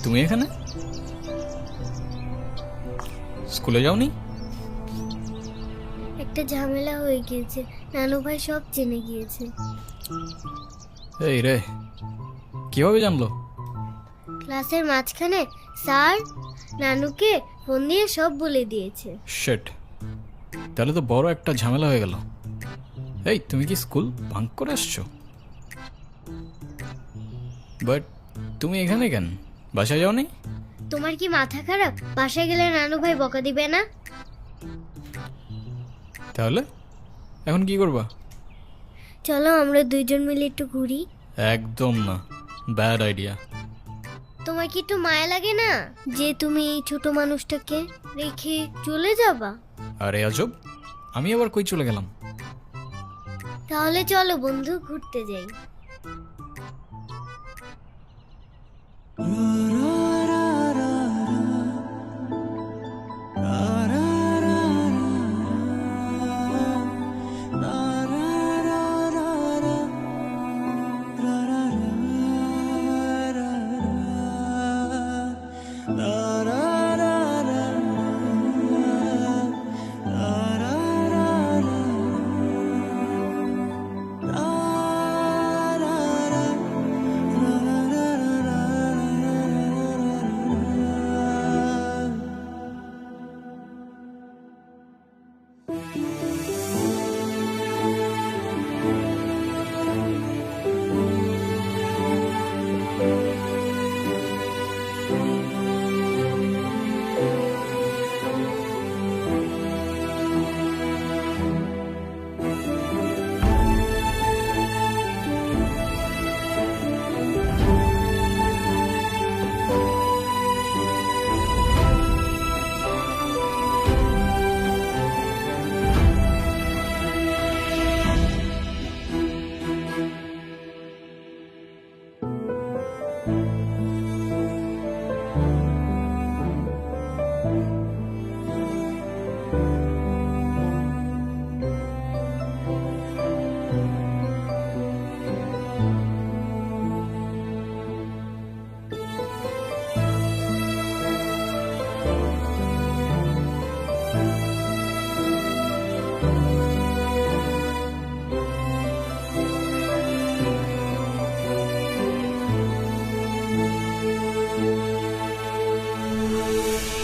তুমি এখানে স্কুলে যাওনি? একটা ঝামেলা হয়ে গিয়েছে, নানু ভাই সব জেনে গিয়েছে। এই রে, কিভাবে জানলো? ক্লাসের মাঝখানে স্যার নানুকে ফোন দিয়ে সব বলে দিয়েছে। শিট, তাহলে তো বড় একটা ঝামেলা হয়ে গেল। এই, তুমি কি স্কুল বাঙ্ক করে আসছো? বাট তুমি এখানে কেন? বাসায় যাওনি? তোমার কি মাথা খারাপ? বাসায় গেলে নানু ভাই বকা দিবে না? তাহলে এখন কি করবা? চলো আমরা দুইজন মিলে একটু ঘুরি। একদম না, ব্যাড আইডিয়া। তোমার কি একটু মায়া লাগে না যে তুমি এই ছোট মানুষটাকে রেখে চলে যাবা? আরে আজব, আমি আবার কই চলে গেলাম? তাহলে চলো বন্ধু, ঘুরতে যাই।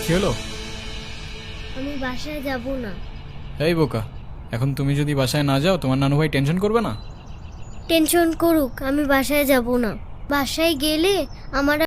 কি হলো? আমি বাসায় যাব না। এই বোকা, এখন তুমি যদি বাসায় না যাও তোমার নানু ভাই টেনশন করবে না? টেনশন করুক, আমি বাসায় যাব না। বাসায় গেলে আমার